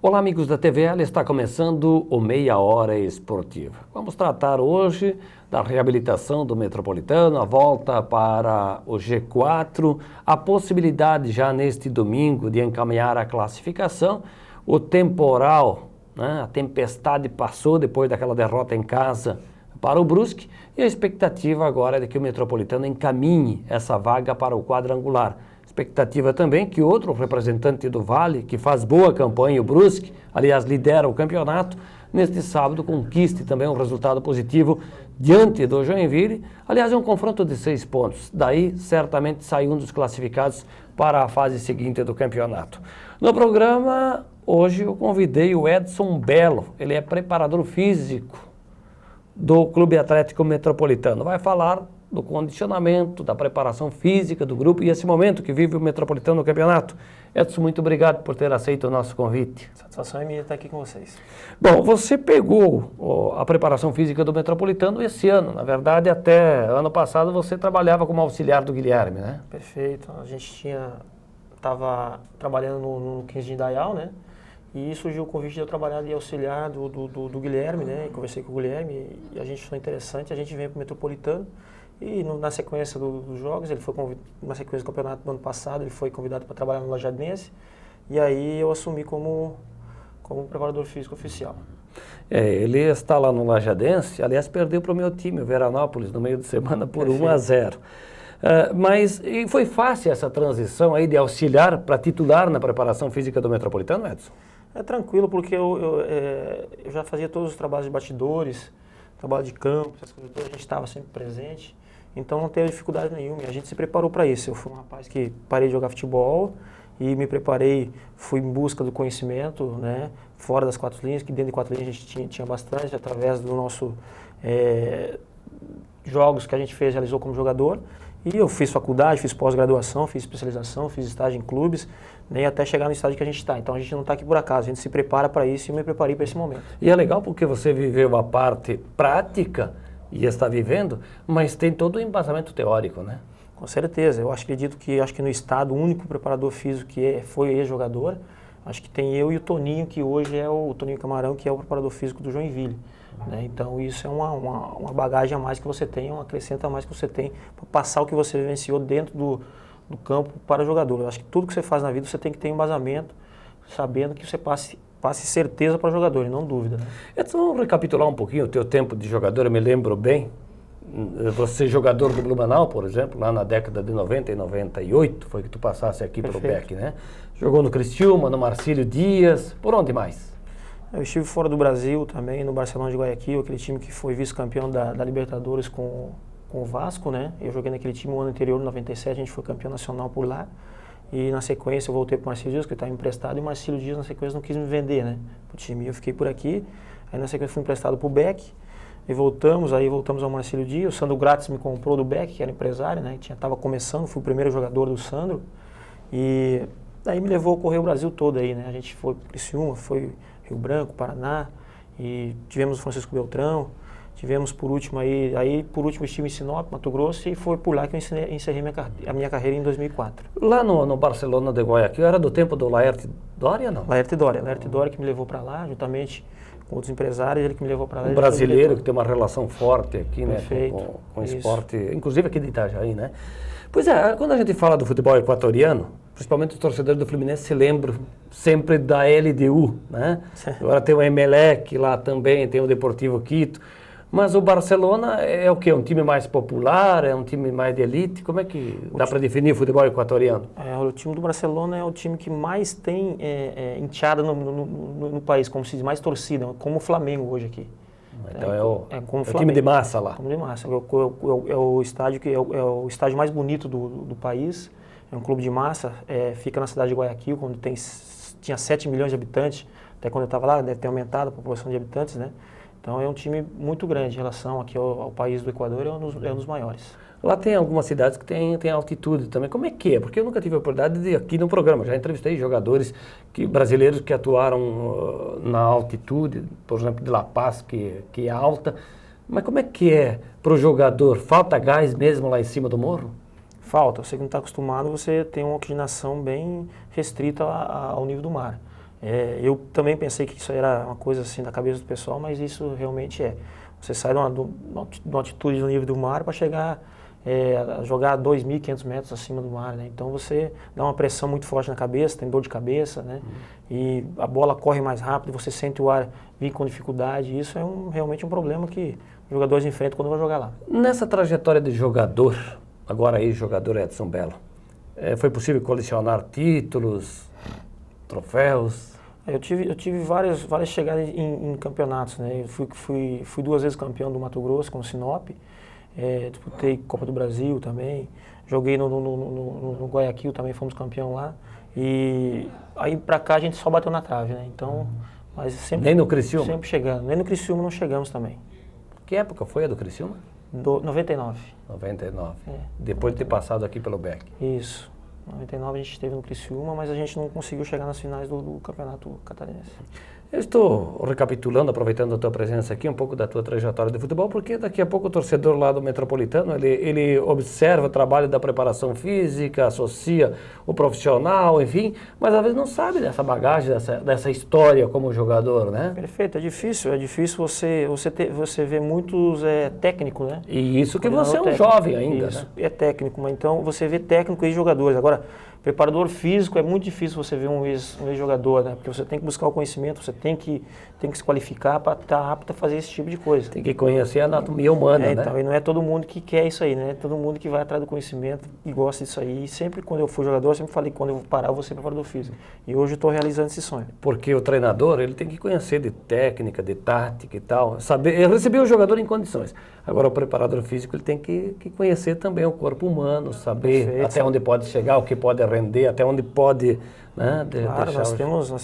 Olá, amigos da TVL, está começando o Meia Hora Esportiva. Vamos tratar hoje da reabilitação do Metropolitano, a volta para o G4, a possibilidade já neste domingo de encaminhar a classificação, o temporal, né, a tempestade passou depois daquela derrota em casa para o Brusque e a expectativa agora é de que o Metropolitano encaminhe essa vaga para o quadrangular. Expectativa também que outro representante do Vale, que faz boa campanha, o Brusque, aliás, lidera o campeonato, neste sábado conquiste também um resultado positivo diante do Joinville. Aliás, é um confronto de 6 pontos. Daí, certamente, sai um dos classificados para a fase seguinte do campeonato. No programa, hoje, eu convidei o Edson Belo. Ele é preparador físico do Clube Atlético Metropolitano. Vai falar do condicionamento, da preparação física do grupo e esse momento que vive o Metropolitano no campeonato. Edson, muito obrigado por ter aceito o nosso convite. Satisfação é minha estar aqui com vocês. Bom, você pegou a preparação física do Metropolitano esse ano. Na verdade, até ano passado você trabalhava como auxiliar do Guilherme, né? Perfeito. A gente estava trabalhando no 15 de Indaial, né? E surgiu o convite de eu trabalhar de auxiliar do Guilherme, né? E conversei com o Guilherme e a gente achou interessante. A gente veio para o Metropolitano. E na sequência dos jogos, ele foi na sequência do campeonato do ano passado, ele foi convidado para trabalhar no Lajadense, e aí eu assumi como preparador físico oficial. Ele está lá no Lajadense, aliás, perdeu para o meu time, o Veranópolis, no meio de semana por 1-0. Mas e foi fácil essa transição aí de auxiliar para titular na preparação física do Metropolitano, Edson? É tranquilo, porque eu já fazia todos os trabalhos de bastidores, trabalho de campo, essas coisas todas, a gente estava sempre presente. Então não teve dificuldade nenhuma, a gente se preparou para isso. Eu fui um rapaz que parei de jogar futebol e me preparei, fui em busca do conhecimento, né, fora das 4 linhas, que dentro de 4 linhas a gente tinha bastante, através do nosso jogos que a gente realizou como jogador. E eu fiz faculdade, fiz pós-graduação, fiz especialização, fiz estágio em clubes, né, até chegar no estágio que a gente está. Então a gente não está aqui por acaso, a gente se prepara para isso e eu me preparei para esse momento. E é legal porque você viveu a parte prática e está vivendo, mas tem todo o embasamento teórico, né? Com certeza. Eu acredito que no estado, o único preparador físico que foi ex-jogador, acho que tem eu e o Toninho, que hoje é o Toninho Camarão, que é o preparador físico do Joinville. Né? Então isso é uma bagagem a mais que você tem, um acrescento a mais que você tem para passar o que você vivenciou dentro do campo para o jogador. Eu acho que tudo que você faz na vida você tem que ter um embasamento, sabendo que você passe certeza para o jogador, e não dúvida. Né? Edson, vamos recapitular um pouquinho o teu tempo de jogador. Eu me lembro bem, você jogador do Blumenau, por exemplo, lá na década de 90 e 98, foi que tu passasse aqui pelo BEC, né? Jogou no Criciúma, no Marcílio Dias, por onde mais? Eu estive fora do Brasil também, no Barcelona de Guayaquil, aquele time que foi vice-campeão da Libertadores com o Vasco, né? Eu joguei naquele time o ano anterior, em 97, a gente foi campeão nacional por lá. E na sequência eu voltei para o Marcílio Dias, que estava emprestado, e o Marcílio Dias na sequência não quis me vender, né, para o time. Eu fiquei por aqui, aí na sequência fui emprestado para o BEC, e voltamos ao Marcílio Dias. O Sandro Gratz me comprou do BEC, que era empresário, né, estava começando, fui o primeiro jogador do Sandro, e daí me levou a correr o Brasil todo aí, né, a gente foi para Criciúma, foi Rio Branco, Paraná, e tivemos o Francisco Beltrão, tivemos por último por último estive em Sinop, Mato Grosso, e foi por lá que eu encerrei a minha carreira em 2004. Lá no Barcelona de Guayaquil, era do tempo do Laerte Doria, não? Laerte Doria que me levou para lá, juntamente com outros empresários, ele que me levou para lá. Um brasileiro que tem uma relação forte aqui, né, com o isso. Esporte, inclusive aqui de Itajaí, né? Pois é, quando a gente fala do futebol equatoriano, principalmente os torcedores do Fluminense se lembram sempre da LDU, né? Agora tem o Emelec lá também, tem o Deportivo Quito. Mas o Barcelona é o quê? Um time mais popular? É um time mais de elite? Como é que dá para definir o futebol equatoriano? O time do Barcelona é o time que mais tem enteada no país, como se diz, mais torcida, como o Flamengo hoje aqui. Então é o time de massa lá. Time de massa. É o estádio mais bonito do país. É um clube de massa. Fica na cidade de Guayaquil, quando tinha 7 milhões de habitantes. Até quando eu estava lá, deve ter aumentado a população de habitantes, né? Então é um time muito grande em relação aqui ao país do Equador, é um dos maiores. Lá tem algumas cidades que tem altitude também. Como é que é? Porque eu nunca tive a oportunidade de ir aqui no programa. Já entrevistei jogadores brasileiros que atuaram na altitude, por exemplo, de La Paz, que é alta. Mas como é que é para o jogador? Falta gás mesmo lá em cima do morro? Falta. Você que não está acostumado, você tem uma oxigenação bem restrita ao nível do mar. Eu também pensei que isso era uma coisa assim da cabeça do pessoal, mas isso realmente é. Você sai de uma altitude no nível do mar para chegar a jogar 2.500 metros acima do mar, né? Então você dá uma pressão muito forte na cabeça, tem dor de cabeça, né? E a bola corre mais rápido, você sente o ar vir com dificuldade. Isso é realmente um problema que os jogadores enfrentam quando vão jogar lá. Nessa trajetória de jogador, agora aí jogador Edson Bello, foi possível colecionar títulos, troféus? Eu tive várias chegadas em campeonatos, né? Eu fui 2 vezes campeão do Mato Grosso com o Sinop, disputei Copa do Brasil também, joguei no Guayaquil também, fomos campeão lá. E aí pra cá a gente só bateu na trave, né? Então, mas sempre... Nem no Criciúma? Sempre chegando. Nem no Criciúma não chegamos também. Que época foi a do Criciúma? 99. 99. Depois de ter passado aqui pelo BEC. Isso. 99 a gente esteve no Criciúma, mas a gente não conseguiu chegar nas finais do Campeonato Catarinense. Eu estou recapitulando, aproveitando a tua presença aqui, um pouco da tua trajetória de futebol, porque daqui a pouco o torcedor lá do Metropolitano, ele observa o trabalho da preparação física, associa o profissional, enfim, mas às vezes não sabe dessa bagagem, dessa história como jogador, né? Perfeito, é difícil você ver muitos técnicos, né? E isso que você é um jovem ainda, isso, né? É técnico, mas então você vê técnico e jogadores. Agora, preparador físico é muito difícil você ver um ex-jogador, né? Porque você tem que buscar o conhecimento, você tem que se qualificar para estar apto a fazer esse tipo de coisa. Tem que conhecer a anatomia humana, né? Então, e não é todo mundo que quer isso aí, né? Todo mundo que vai atrás do conhecimento e gosta disso aí. E sempre quando eu fui jogador, eu sempre falei que quando eu parar, eu vou ser preparador físico. E hoje eu estou realizando esse sonho. Porque o treinador, ele tem que conhecer de técnica, de tática e tal, saber receber o jogador em condições. Agora, o preparador físico, ele tem que conhecer também o corpo humano, saber Perfeito. até onde pode chegar, o que pode render, até onde pode... Né, claro, nós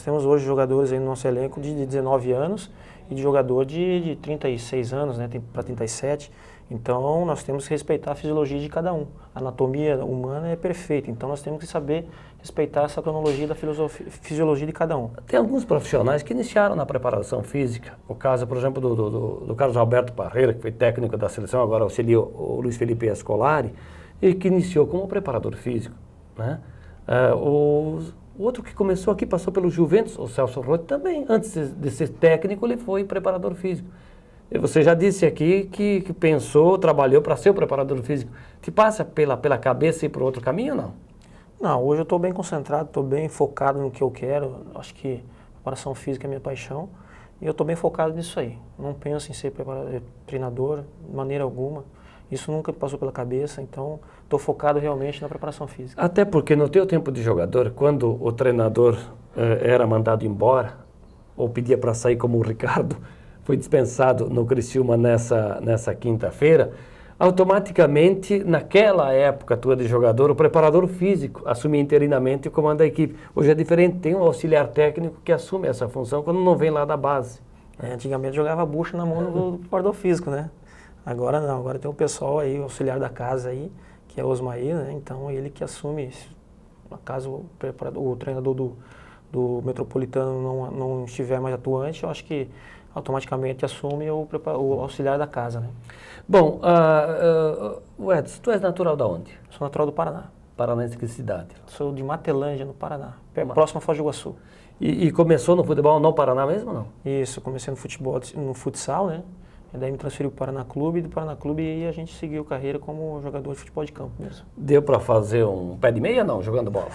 temos hoje jogadores aí no nosso elenco de 19 anos e de jogador de 36 anos, né, para 37. Então, nós temos que respeitar a fisiologia de cada um. A anatomia humana é perfeita, então nós temos que saber respeitar essa cronologia da fisiologia de cada um. Tem alguns profissionais que iniciaram na preparação física. O caso, por exemplo, do Carlos Alberto Parreira, que foi técnico da seleção, agora auxilia o Luiz Felipe Scolari, e que iniciou como preparador físico, né? O outro que começou aqui, passou pelo Juventus, o Celso Roth, também, antes de ser técnico, ele foi preparador físico. E você já disse aqui que pensou, trabalhou para ser o preparador físico. Te passa pela cabeça ir para outro caminho ou não? Não, hoje eu estou bem concentrado, estou bem focado no que eu quero. Acho que preparação física é minha paixão e eu estou bem focado nisso aí. Não penso em ser treinador de maneira alguma. Isso nunca passou pela cabeça, então estou focado realmente na preparação física. Até porque no teu tempo de jogador, quando o treinador era mandado embora, ou pedia para sair como o Ricardo, foi dispensado no Criciúma nessa quinta-feira, automaticamente, naquela época tua de jogador, o preparador físico assumia interinamente o comando da equipe. Hoje é diferente, tem um auxiliar técnico que assume essa função quando não vem lá da base. Antigamente jogava bucha na mão do preparador físico, né? Agora não, agora tem um pessoal aí, o auxiliar da casa aí, que é o Osmair, né? Então ele que assume, caso o treinador do Metropolitano não estiver mais atuante, eu acho que automaticamente assume o auxiliar da casa, né? Bom, Edson, tu és natural da onde? Sou natural do Paraná. Paranense, que cidade? Sou de Matelândia, no Paraná, próximo a Foz do Iguaçu. E começou no futebol no Paraná mesmo ou não? Isso, comecei no futsal, né? E daí me transferi para o Paraná Clube, e do Paraná Clube aí a gente seguiu carreira como jogador de futebol de campo mesmo. Deu para fazer um pé de meia não, jogando bola?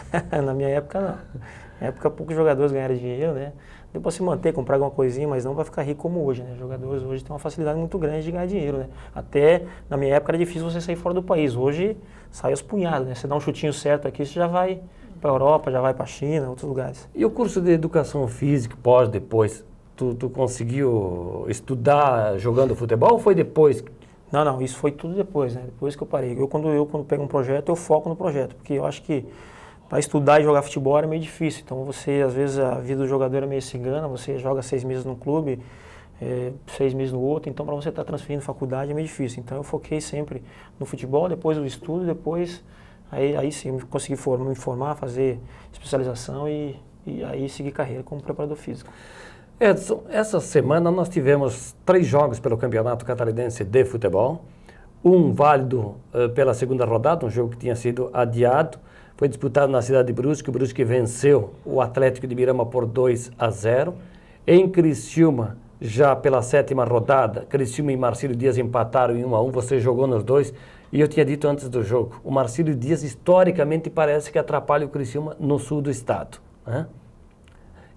Na minha época não. Na época poucos jogadores ganharam dinheiro, né? Deu para se manter, comprar alguma coisinha, mas não para ficar rico como hoje, né? Jogadores hoje têm uma facilidade muito grande de ganhar dinheiro, né? Até na minha época era difícil você sair fora do país. Hoje sai aos punhados, né? Você dá um chutinho certo aqui, você já vai para a Europa, já vai para a China, outros lugares. E o curso de educação física, depois, tu conseguiu estudar jogando futebol ou foi depois? Não, isso foi tudo depois, né? Depois que eu parei. Quando pego um projeto, eu foco no projeto, porque eu acho que para estudar e jogar futebol é meio difícil. Então você, às vezes, a vida do jogador é meio cigana, você joga 6 meses num clube, 6 meses no outro, então para você estar transferindo faculdade é meio difícil. Então eu foquei sempre no futebol, depois o estudo, depois aí sim eu consegui me formar, fazer especialização e aí seguir carreira como preparador físico. Edson, essa semana nós tivemos 3 jogos pelo Campeonato Catarinense de Futebol, um válido pela segunda rodada, um jogo que tinha sido adiado, Foi disputado na cidade de Brusque. O Brusque venceu o Atlético de Mirama por 2-0. Em Criciúma, já pela 7ª rodada, Criciúma e Marcílio Dias empataram em 1-1. Você jogou nos dois. E eu tinha dito antes do jogo, o Marcílio Dias historicamente parece que atrapalha o Criciúma no sul do estado, né?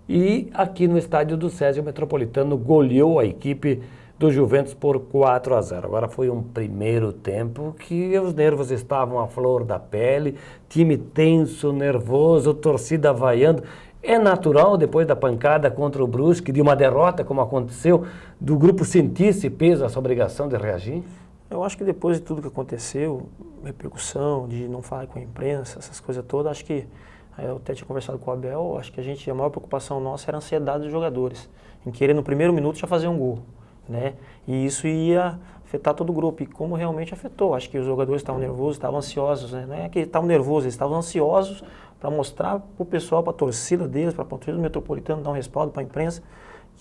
E aqui no estádio do César, o Metropolitano goleou a equipe do Juventus por 4-0. Agora foi um primeiro tempo que os nervos estavam à flor da pele, time tenso, nervoso, torcida vaiando. É natural, depois da pancada contra o Brusque, de uma derrota como aconteceu, do grupo sentir esse peso, essa obrigação de reagir? Eu acho que depois de tudo que aconteceu, repercussão, de não falar com a imprensa, essas coisas todas, acho que eu até tinha conversado com o Abel, acho que a maior preocupação nossa era a ansiedade dos jogadores, em querer no primeiro minuto já fazer um gol, né? E isso ia afetar todo o grupo, e como realmente afetou. Acho que os jogadores estavam nervosos, estavam ansiosos, né? Não é que eles estavam nervosos, eles estavam ansiosos para mostrar para o pessoal, para a torcida deles, para a torcida do Metropolitano, dar um respaldo para a imprensa,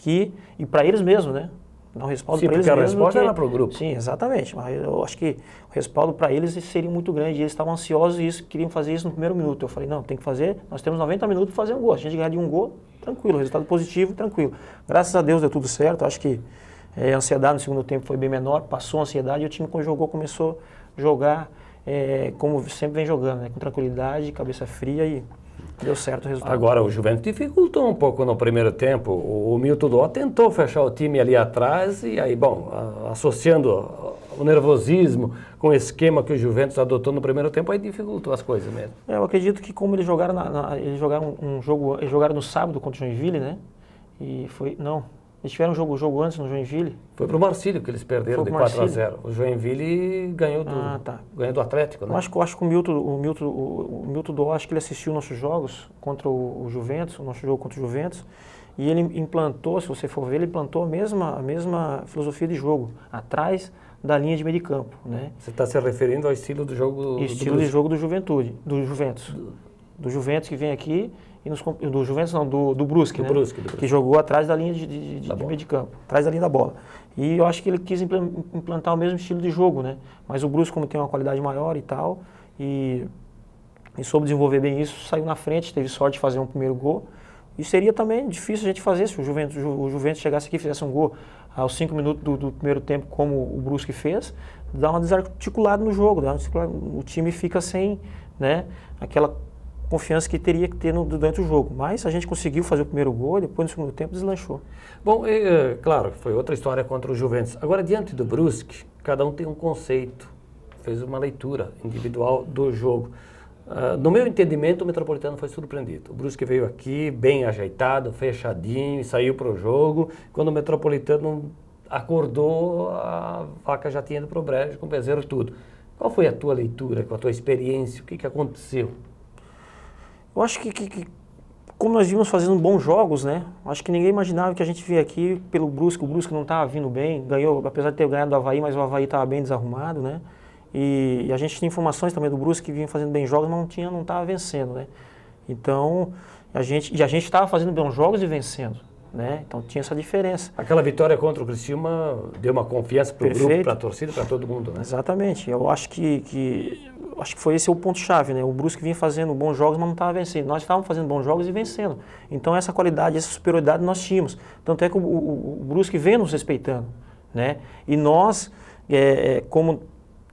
e para eles mesmos, né? Dar um respaldo para eles mesmos. Sim, porque a resposta era para o grupo. Sim, exatamente. Mas eu acho que o respaldo para eles seria muito grande. E eles estavam ansiosos e queriam fazer isso no primeiro minuto. Eu falei, não, tem que fazer, nós temos 90 minutos para fazer um gol. A gente ganhar de um gol, tranquilo, resultado positivo, tranquilo. Graças a Deus deu tudo certo. Acho que a ansiedade no segundo tempo foi bem menor, passou a ansiedade e o time, quando jogou, começou a jogar como sempre vem jogando, né? Com tranquilidade, cabeça fria, e deu certo o resultado. Agora, o Juventus dificultou um pouco no primeiro tempo. O Milton Dó tentou fechar o time ali atrás e aí, bom, associando o nervosismo com o esquema que o Juventus adotou no primeiro tempo, aí dificultou as coisas mesmo. Eu acredito que como eles jogaram, eles jogaram um jogo, eles jogaram no sábado contra o Joinville, né? E foi, não, eles tiveram um jogo antes no Joinville. Foi pro Marcílio que eles perderam de 4-0. O Joinville ganhou do Atlético, né? Eu acho que o Milton Dó, acho que ele assistiu nossos jogos contra o Juventus, o nosso jogo contra o Juventus, e ele implantou, se você for ver, ele implantou a mesma filosofia de jogo, atrás da linha de meio de campo, né? Você está se referindo ao estilo do jogo estilo de jogo do Juventus. Do Juventus que vem aqui, e do Juventus não, do Brusque, né? Brusque. Que jogou atrás da linha de meio de campo, atrás da linha da bola. E eu acho que ele quis implantar o mesmo estilo de jogo, né? Mas o Brusque, como tem uma qualidade maior e tal, e soube desenvolver bem isso, saiu na frente, teve sorte de fazer um primeiro gol. E seria também difícil a gente fazer se o Juventus chegasse aqui e fizesse um gol aos 5 minutos do primeiro tempo, como o Brusque fez, dá uma desarticulada no jogo, o time fica sem, né, aquela confiança que teria que ter durante o jogo. Mas a gente conseguiu fazer o primeiro gol e depois no segundo tempo deslanchou. Bom, claro, foi outra história contra o Juventus. Agora, diante do Brusque, cada um tem um conceito, fez uma leitura individual do jogo. No meu entendimento, o Metropolitano foi surpreendido. O Brusque veio aqui bem ajeitado, fechadinho, saiu para o jogo. Quando o Metropolitano acordou, a vaca já tinha ido para o brejo, com o bezerro e tudo. Qual foi a tua leitura, com a tua experiência? O que aconteceu? Eu acho que como nós vimos fazendo bons jogos, né? Acho que ninguém imaginava que a gente vinha aqui pelo Brusque. O Brusque não estava vindo bem, ganhou, apesar de ter ganhado do Avaí, mas o Avaí estava bem desarrumado, né? E a gente tinha informações também do Brusque que vinha fazendo bem jogos, mas não estava vencendo, né? Então, a gente estava fazendo bons jogos e vencendo, né? Então tinha essa diferença. Aquela vitória contra o Criciúma deu uma confiança para o grupo, para a torcida, para todo mundo, né? Exatamente. Eu acho que foi esse o ponto-chave, né? O Brusque vinha fazendo bons jogos, mas não estava vencendo. Nós estávamos fazendo bons jogos e vencendo. Então essa qualidade, essa superioridade nós tínhamos. Tanto é que o Brusque vem nos respeitando, né? E nós,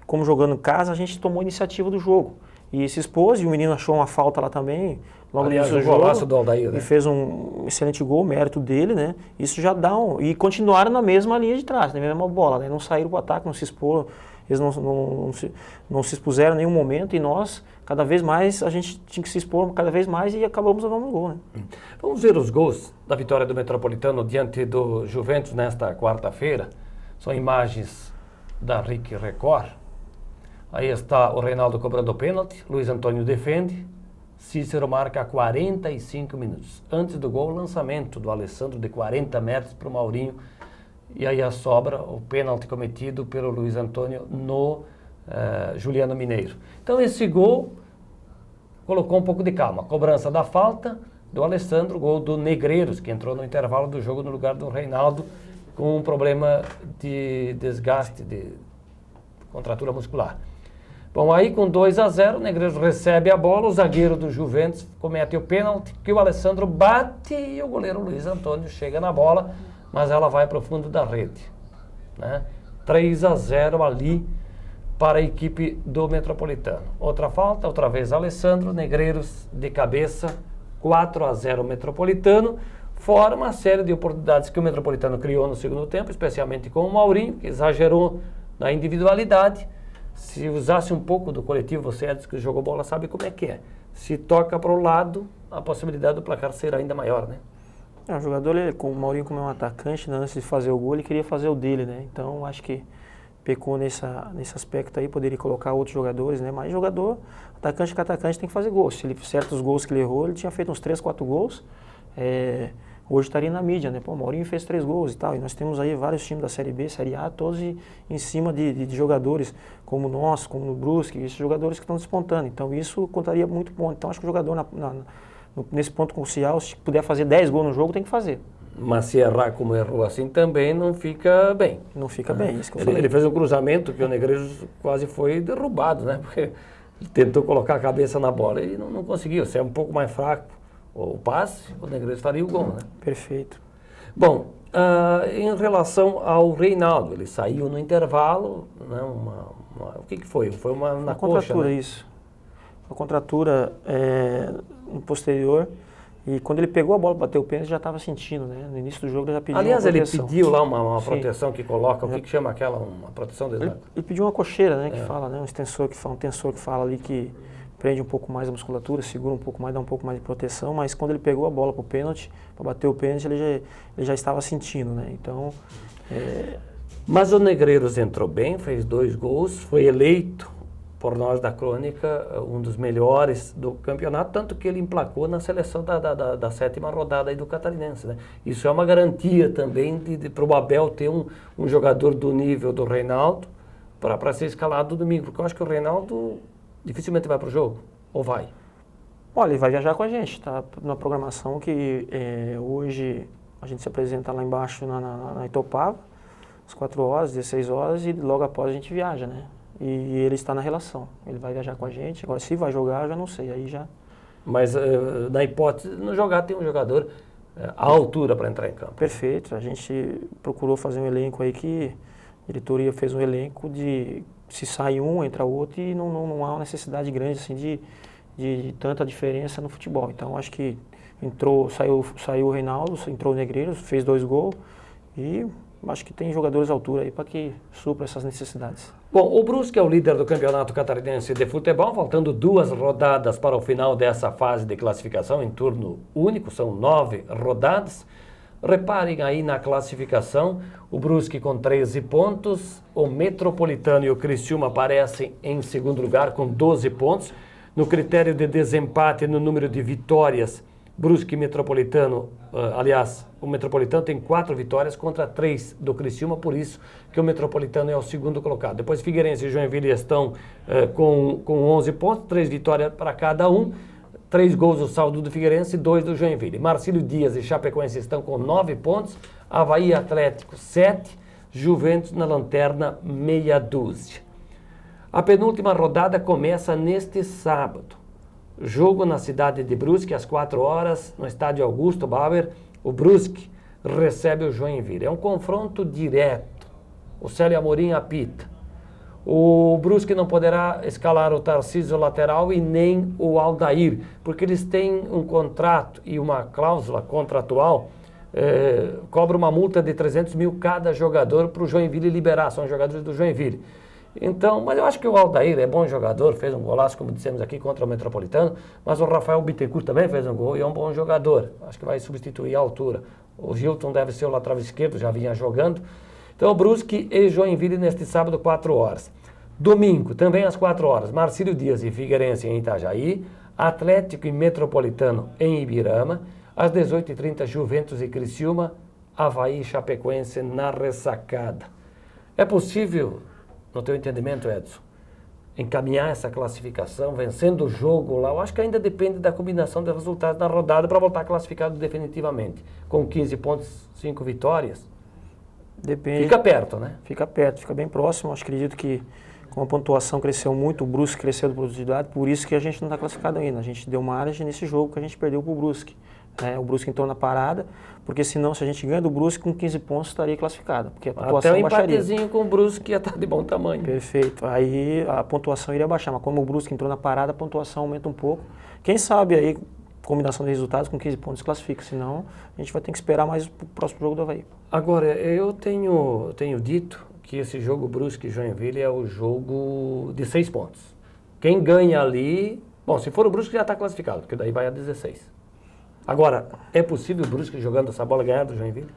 como jogando em casa, a gente tomou a iniciativa do jogo. E se expôs, e o menino achou uma falta lá também, logo no início do jogo, do Aldair, né? E fez um excelente gol, mérito dele, né? Isso já dá e continuaram na mesma linha de trás, na mesma bola, né? Não saíram para o ataque, não se exporam, eles não se expuseram em nenhum momento, e nós, cada vez mais, a gente tinha que se expor cada vez mais e acabamos levando um gol, né? Vamos ver os gols da vitória do Metropolitano diante do Juventus nesta quarta-feira. São imagens da RIC Record. Aí está o Reinaldo cobrando o pênalti, Luiz Antônio defende, Cícero marca a 45 minutos. Antes do gol, o lançamento do Alessandro de 40 metros para o Maurinho, e aí a sobra, o pênalti cometido pelo Luiz Antônio no Juliano Mineiro. Então esse gol colocou um pouco de calma. Cobrança da falta do Alessandro, gol do Negreiros, que entrou no intervalo do jogo no lugar do Reinaldo, com um problema de desgaste, de contratura muscular. Bom, aí com 2-0, o Negreiros recebe a bola, o zagueiro do Juventus comete o pênalti, que o Alessandro bate e o goleiro Luiz Antônio chega na bola, mas ela vai para o fundo da rede. Né? 3-0 ali para a equipe do Metropolitano. Outra falta, outra vez Alessandro, Negreiros de cabeça, 4-0 Metropolitano, fora uma série de oportunidades que o Metropolitano criou no segundo tempo, especialmente com o Maurinho, que exagerou na individualidade. Se usasse um pouco do coletivo, você é que jogou bola, sabe como é que é. Se toca para o lado, a possibilidade do placar ser ainda maior, né? O jogador, com o Maurinho como é um atacante, né, antes de fazer o gol, ele queria fazer o dele, né? Então, acho que pecou nesse aspecto aí, poderia colocar outros jogadores, né? Mas jogador, atacante que atacante tem que fazer gols. Se ele, certos gols que ele errou, ele tinha feito uns 3, 4 gols. Hoje estaria na mídia, né? Pô, o Maurinho fez 3 gols e tal. E nós temos aí vários times da Série B, Série A, todos em cima de jogadores como o nosso, como o Brusque, esses jogadores que estão despontando. Então isso contaria muito ponto. Então acho que o jogador nesse ponto crucial, se puder fazer 10 gols no jogo, tem que fazer. Mas se errar como errou assim também não fica bem. Não fica bem, isso que eu falei. Ele fez um cruzamento que o Negreiros quase foi derrubado, né? Porque ele tentou colocar a cabeça na bola e não conseguiu. Se é um pouco mais fraco o passe, o Negreiros faria o gol, né? Perfeito. Bom, em relação ao Reinaldo, ele saiu no intervalo, né? O que foi? Foi na coxa, contratura, né? isso. Uma contratura no posterior. E quando ele pegou a bola para bater o pênalti, já estava sentindo, né? No início do jogo ele já pediu Aliás, uma proteção. ele pediu lá uma proteção que coloca, o que chama aquela, uma proteção de Ele pediu uma cocheira, né? Que fala, né? Um tensor que fala ali que prende um pouco mais a musculatura, segura um pouco mais, dá um pouco mais de proteção, mas quando ele pegou a bola para o pênalti, para bater o pênalti, ele já estava sentindo, né? Então... Mas o Negreiros entrou bem, fez 2 gols, foi eleito por nós da Crônica, um dos melhores do campeonato, tanto que ele emplacou na seleção da 7ª rodada aí do Catarinense, né? Isso é uma garantia também para o Abel ter um jogador do nível do Reinaldo para ser escalado no domingo, porque eu acho que o Reinaldo dificilmente vai para o jogo, ou vai? Olha, ele vai viajar com a gente, tá na programação que hoje a gente se apresenta lá embaixo na Itopava, às 4 horas, 16 horas, e logo após a gente viaja, né? E ele está na relação, ele vai viajar com a gente. Agora, se vai jogar, eu já não sei, aí já... Mas, na hipótese, no jogar tem um jogador à altura para entrar em campo. Perfeito, a gente procurou fazer um elenco aí que a diretoria fez um elenco de... Se sai um, entra outro, e não há uma necessidade grande assim, de tanta diferença no futebol. Então, acho que saiu o Reinaldo, entrou o Negreiros, fez 2 gols, e... acho que tem jogadores à altura aí para que supra essas necessidades. Bom, o Brusque é o líder do Campeonato Catarinense de Futebol, faltando 2 rodadas para o final dessa fase de classificação em turno único, são 9 rodadas. Reparem aí na classificação, o Brusque com 13 pontos, o Metropolitano e o Criciúma aparecem em segundo lugar com 12 pontos. No critério de desempate no número de vitórias, Brusque e Metropolitano, aliás, o Metropolitano tem 4 vitórias contra 3 do Criciúma, por isso que o Metropolitano é o segundo colocado. Depois Figueirense e Joinville estão com 11 pontos, 3 vitórias para cada um, 3 gols o saldo do Figueirense e 2 do Joinville. Marcílio Dias e Chapecoense estão com 9 pontos, Avaí e Atlético 7, Juventus na lanterna meia dúzia. A penúltima rodada começa neste sábado. Jogo na cidade de Brusque, às 4 horas, no estádio Augusto Bauer. O Brusque recebe o Joinville. É um confronto direto. O Célio Amorim apita. O Brusque não poderá escalar o Tarcísio lateral e nem o Aldair, porque eles têm um contrato e uma cláusula contratual, cobra uma multa de 300 mil cada jogador para o Joinville liberar, são jogadores do Joinville. Então, mas eu acho que o Aldair é bom jogador, fez um golaço, como dissemos aqui, contra o Metropolitano, mas o Rafael Bittencourt também fez um gol e é um bom jogador. Acho que vai substituir a altura. O Gilton deve ser o lateral esquerdo, já vinha jogando. Então, Brusque e Joinville neste sábado, 4 horas. Domingo, também às 4 horas, Marcílio Dias e Figueirense em Itajaí, Atlético e Metropolitano em Ibirama, às 18h30, Juventus e Criciúma, Avaí e Chapecoense na ressacada. É possível, no teu entendimento, Edson, encaminhar essa classificação, vencendo o jogo lá? Eu acho que ainda depende da combinação de resultados da rodada para voltar classificado definitivamente. Com 15 pontos, 5 vitórias. Depende. Fica perto, né? Fica perto, fica bem próximo. Acho que acredito que Como a pontuação cresceu muito, o Brusque cresceu de produtividade, por isso que a gente não está classificado ainda. A gente deu margem nesse jogo que a gente perdeu para o Brusque. O Brusque entrou na parada, porque senão, se a gente ganha do Brusque com 15 pontos, estaria classificado. Porque a pontuação até o baixaria. empatezinho com o Brusque ia estar de bom tamanho. Perfeito. Aí a pontuação iria baixar, mas como o Brusque entrou na parada, a pontuação aumenta um pouco. Quem sabe aí, combinação de resultados, com 15 pontos classifica, senão a gente vai ter que esperar mais o próximo jogo do Avaí. Agora, eu tenho dito que esse jogo Brusque e Joinville é o jogo de 6 pontos. Quem ganha ali... Bom, se for o Brusque já está classificado, porque daí vai a 16. Agora, é possível o Brusque jogando essa bola ganhar do Joinville?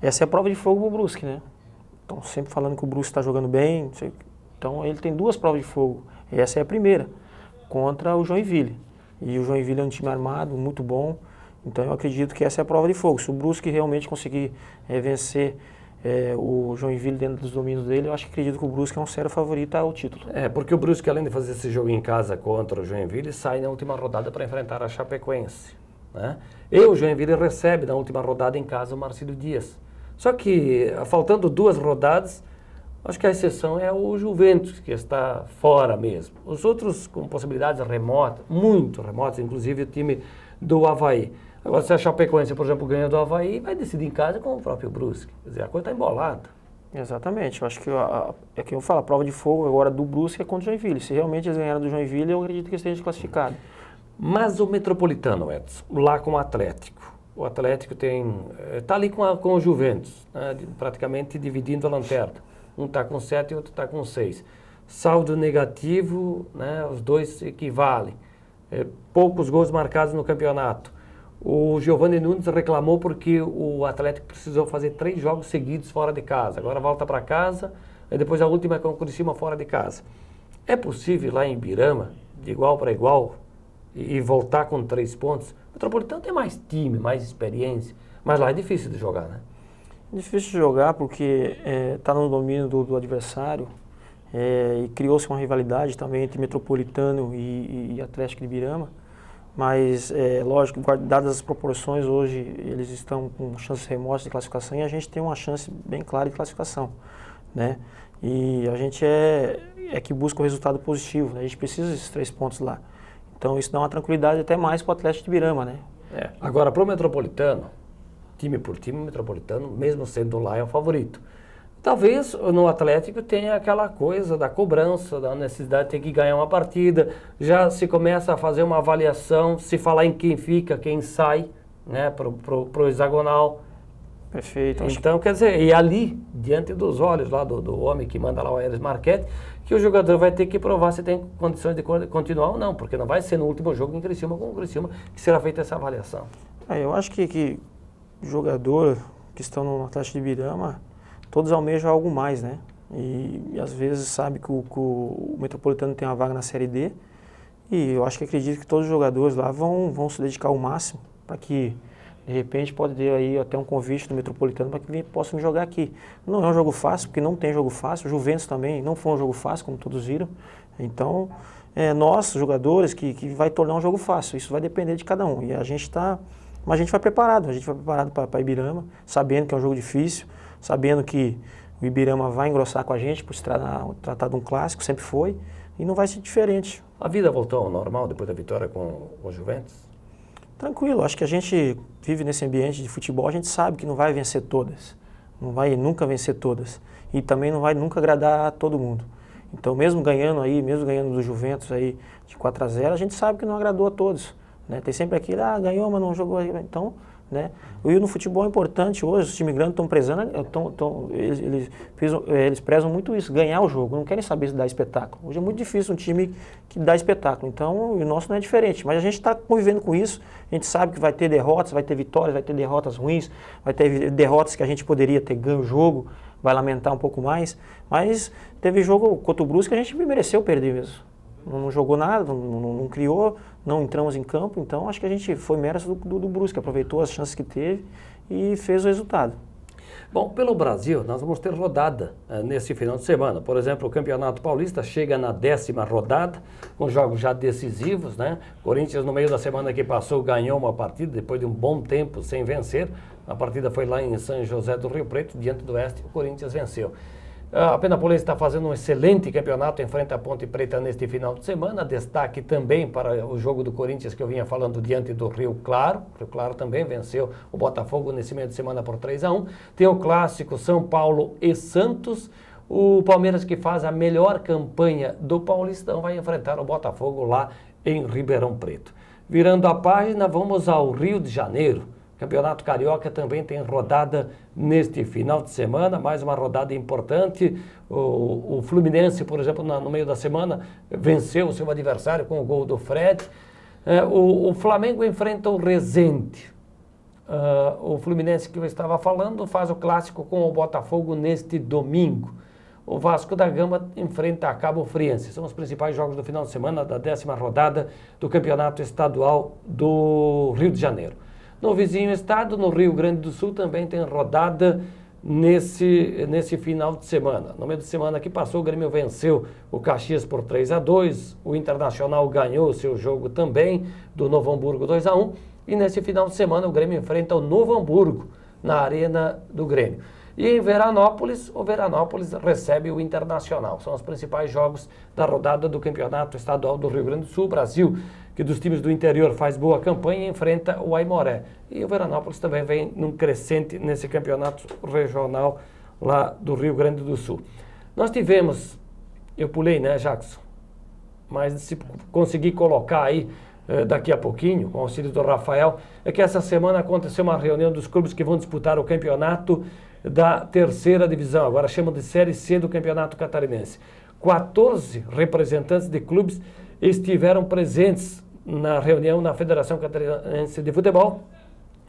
Essa é a prova de fogo pro Brusque, né? Então, sempre falando que o Brusque está jogando bem. Então, ele tem 2 provas de fogo. Essa é a primeira, contra o Joinville. E o Joinville é um time armado, muito bom. Então, eu acredito que essa é a prova de fogo. Se o Brusque realmente conseguir vencer o Joinville dentro dos domínios dele, eu acredito que o Brusque é um sério favorito ao título. Porque o Brusque, além de fazer esse jogo em casa contra o Joinville, sai na última rodada para enfrentar a Chapecoense, né? E o Joinville recebe na última rodada em casa o Marcílio Dias. Só que, faltando 2 rodadas, acho que a exceção é o Juventus, que está fora mesmo. Os outros com possibilidades remotas, muito remotas, inclusive o time do Avaí. Agora, se a Chapecoense, por exemplo, ganha do Avaí, vai decidir em casa com o próprio Brusque. Quer dizer, a coisa está embolada. Exatamente. Eu acho que é que eu falo, a prova de fogo agora do Brusque é contra o Joinville. Se realmente eles ganharam do Joinville, eu acredito que eles estejam classificados. Mas o Metropolitano, Edson, lá com o Atlético. O Atlético está ali com o Juventus, né, praticamente dividindo a lanterna. Um está com 7 e outro está com 6. Saldo negativo, né, os dois equivalem. Poucos gols marcados no campeonato. O Giovanni Nunes reclamou porque o Atlético precisou fazer 3 jogos seguidos fora de casa. Agora volta para casa, e depois a última é com o Criciúma fora de casa. É possível lá em Ibirama, de igual para igual, e voltar com 3 pontos? O Metropolitano tem mais time, mais experiência, mas lá é difícil de jogar, né? Difícil de jogar porque está no domínio do adversário e criou-se uma rivalidade também entre Metropolitano e Atlético de Ibirama. Mas, lógico, dadas as proporções, hoje eles estão com chances remotas de classificação e a gente tem uma chance bem clara de classificação, né? E a gente que busca o resultado positivo, né? A gente precisa desses 3 pontos lá. Então isso dá uma tranquilidade até mais para o Atlético de Ibirama, né? Agora, para o Metropolitano, time por time, o Metropolitano, mesmo sendo lá, é o favorito. Talvez no Atlético tenha aquela coisa da cobrança, da necessidade de ter que ganhar uma partida, já se começa a fazer uma avaliação, se falar em quem fica, quem sai, né, pro hexagonal. Perfeito. Então, quer dizer, e ali, diante dos olhos lá do homem que manda lá o Aires Marchetti, que o jogador vai ter que provar se tem condições de continuar ou não, porque não vai ser no último jogo em Criciúma com o Criciúma que será feita essa avaliação. Eu acho que jogador que estão no Atlético de Ibirama, todos almejam algo mais, né? E às vezes sabe que o Metropolitano tem uma vaga na Série D e eu acho que acredito que todos os jogadores lá vão se dedicar ao máximo para que, de repente, pode ter aí até um convite do Metropolitano para que possam jogar aqui. Não é um jogo fácil, porque não tem jogo fácil. O Juventus também não foi um jogo fácil, como todos viram. Então, nós, jogadores, que vai tornar um jogo fácil. Isso vai depender de cada um. E a gente mas a gente vai preparado. A gente vai preparado para Ibirama, sabendo que é um jogo difícil, sabendo que o Ibirama vai engrossar com a gente por se tratar de um clássico, sempre foi, e não vai ser diferente. A vida voltou ao normal depois da vitória com o Juventus? Tranquilo, acho que a gente vive nesse ambiente de futebol, a gente sabe que não vai vencer todas, não vai nunca vencer todas, e também não vai nunca agradar a todo mundo. Então mesmo ganhando do Juventus aí de 4-0, a gente sabe que não agradou a todos, né? Tem sempre aquilo, ganhou, mas não jogou, então... Né? E no futebol é importante, hoje os times grandes estão prezando, eles prezam muito isso, ganhar o jogo, não querem saber se dá espetáculo. Hoje é muito difícil um time que dá espetáculo, então o nosso não é diferente, mas a gente está convivendo com isso, a gente sabe que vai ter derrotas, vai ter vitórias, vai ter derrotas ruins, vai ter derrotas que a gente poderia ter ganho o jogo, vai lamentar um pouco mais, mas teve jogo contra o Brusque que a gente mereceu perder mesmo. Não jogou nada, não criou, não entramos em campo, então acho que a gente foi mérito do Brusque, aproveitou as chances que teve e fez o resultado. Bom, pelo Brasil, nós vamos ter rodada nesse final de semana. Por exemplo, o Campeonato Paulista chega na 10ª rodada, com jogos já decisivos, né? Corinthians, no meio da semana que passou, ganhou uma partida, depois de um bom tempo sem vencer. A partida foi lá em São José do Rio Preto, diante do Oeste, o Corinthians venceu. A Penapolense está fazendo um excelente campeonato em frente à Ponte Preta neste final de semana. Destaque também para o jogo do Corinthians que eu vinha falando diante do Rio Claro. O Rio Claro também venceu o Botafogo nesse meio de semana por 3-1. Tem o clássico São Paulo e Santos. O Palmeiras, que faz a melhor campanha do Paulistão, vai enfrentar o Botafogo lá em Ribeirão Preto. Virando a página, vamos ao Rio de Janeiro. Campeonato Carioca também tem rodada neste final de semana, mais uma rodada importante. O Fluminense, por exemplo, no meio da semana, venceu o seu adversário com o gol do Fred. O Flamengo enfrenta o Resende. O Fluminense, que eu estava falando, faz o clássico com o Botafogo neste domingo. O Vasco da Gama enfrenta a Cabo Friense. São os principais jogos do final de semana da 10ª rodada do Campeonato Estadual do Rio de Janeiro. No vizinho estado, no Rio Grande do Sul, também tem rodada nesse final de semana. No meio de semana que passou, o Grêmio venceu o Caxias por 3-2. O Internacional ganhou o seu jogo também, do Novo Hamburgo 2-1. E nesse final de semana, o Grêmio enfrenta o Novo Hamburgo, na Arena do Grêmio. E em Veranópolis, o Veranópolis recebe o Internacional. São os principais jogos da rodada do Campeonato Estadual do Rio Grande do Sul. O Brasil, que dos times do interior faz boa campanha, enfrenta o Aimoré. E o Veranópolis também vem num crescente nesse campeonato regional lá do Rio Grande do Sul. Nós tivemos, eu pulei, né, Jackson? Mas se conseguir colocar aí daqui a pouquinho, com o auxílio do Rafael, é que essa semana aconteceu uma reunião dos clubes que vão disputar o campeonato da 3ª divisão, agora chamam de Série C do Campeonato Catarinense. 14 representantes de clubes estiveram presentes na reunião na Federação Catarinense de Futebol,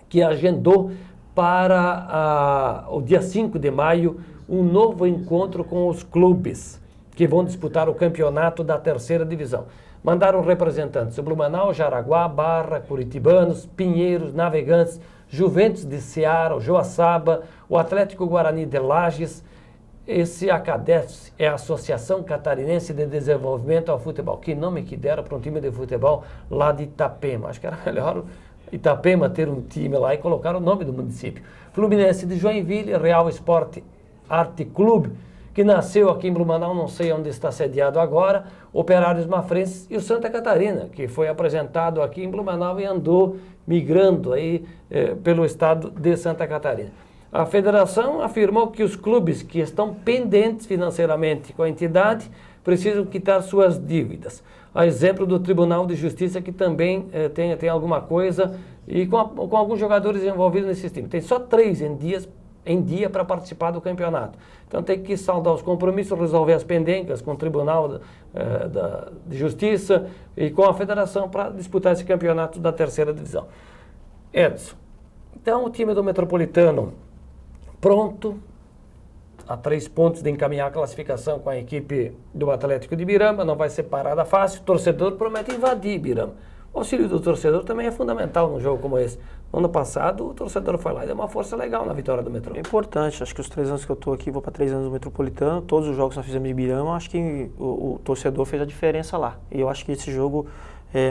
que agendou para o dia 5 de maio um novo encontro com os clubes que vão disputar o campeonato da 3ª divisão. Mandaram representantes do Blumenau, Jaraguá, Barra, Curitibanos, Pinheiros, Navegantes, Juventus de Ceará, o Joaçaba, o Atlético Guarani de Lages. Esse ACADES é a Associação Catarinense de Desenvolvimento ao Futebol. Que nome que deram para um time de futebol lá de Itapema. Acho que era melhor Itapema ter um time lá e colocar o nome do município. Fluminense de Joinville, Real Esporte Arte Clube, que nasceu aqui em Blumenau, não sei onde está sediado agora, Operários Mafrenses e o Santa Catarina, que foi apresentado aqui em Blumenau e andou migrando aí pelo estado de Santa Catarina. A federação afirmou que os clubes que estão pendentes financeiramente com a entidade precisam quitar suas dívidas. A exemplo do Tribunal de Justiça, que também tem alguma coisa, e com alguns jogadores envolvidos nesse time. Tem só 3 em dia para participar do campeonato. Então tem que saldar os compromissos, resolver as pendências com o Tribunal de Justiça e com a federação para disputar esse campeonato da 3ª divisão. Edson, então o time do Metropolitano pronto, a 3 pontos de encaminhar a classificação com a equipe do Atlético de Ibirama, não vai ser parada fácil, o torcedor promete invadir Ibirama. O auxílio do torcedor também é fundamental num jogo como esse. No ano passado, o torcedor foi lá e deu uma força legal na vitória do Metrô. É importante, acho que os 3 anos que eu estou aqui, vou para 3 anos no Metropolitano, todos os jogos que nós fizemos em Ibirama, acho que o torcedor fez a diferença lá. E eu acho que esse jogo,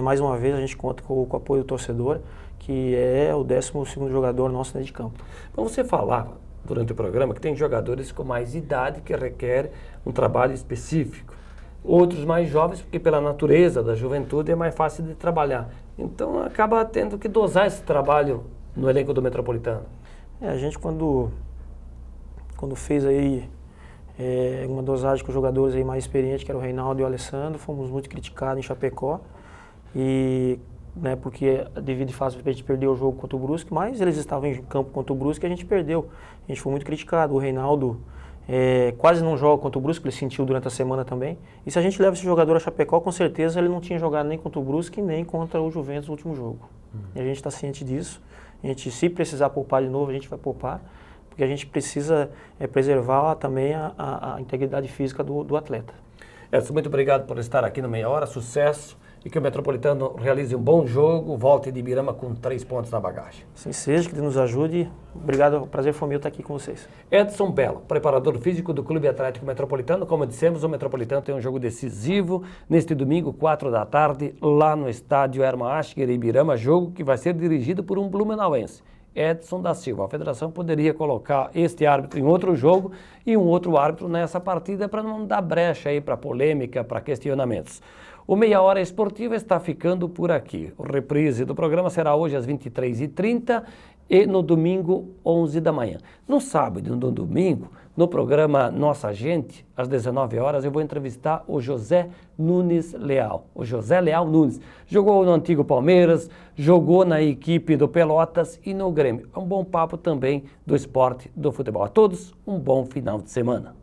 mais uma vez, a gente conta com o apoio do torcedor, que é o 12º jogador nosso dentro de campo. Então você falava durante o programa que tem jogadores com mais idade que requerem um trabalho específico. Outros mais jovens, porque pela natureza da juventude é mais fácil de trabalhar. Então acaba tendo que dosar esse trabalho no elenco do Metropolitano. A gente quando fez aí uma dosagem com os jogadores aí mais experientes, que era o Reinaldo e o Alessandro, fomos muito criticados em Chapecó. E porque devido à fase a gente perdeu o jogo contra o Brusque, mas eles estavam em campo contra o Brusque e a gente perdeu. A gente foi muito criticado. O Reinaldo quase não joga contra o Brusque, ele sentiu durante a semana também. E se a gente leva esse jogador a Chapecó, com certeza ele não tinha jogado nem contra o Brusque, nem contra o Juventus no último jogo. E a gente está ciente disso. A gente, se precisar poupar de novo, a gente vai poupar, porque a gente precisa preservar também a integridade física do atleta. Edson, muito obrigado por estar aqui no Meia Hora, sucesso, e que o Metropolitano realize um bom jogo, volte de Ibirama com 3 pontos na bagagem. Assim seja, que Deus nos ajude. Obrigado, o prazer foi meu estar aqui com vocês. Edson Belo, preparador físico do Clube Atlético Metropolitano. Como dissemos, o Metropolitano tem um jogo decisivo neste domingo, 4 da tarde, lá no estádio Herman Ascher, em Ibirama, jogo que vai ser dirigido por um blumenauense. Edson da Silva. A federação poderia colocar este árbitro em outro jogo e um outro árbitro nessa partida para não dar brecha aí para polêmica, para questionamentos. O Meia Hora Esportiva está ficando por aqui. O reprise do programa será hoje às 23h30 e no domingo, 11 da manhã. No sábado e no domingo, no programa Nossa Gente, às 19 horas, eu vou entrevistar o José Nunes Leal. O José Leal Nunes jogou no antigo Palmeiras, jogou na equipe do Pelotas e no Grêmio. É um bom papo também do esporte, do futebol. A todos, um bom final de semana.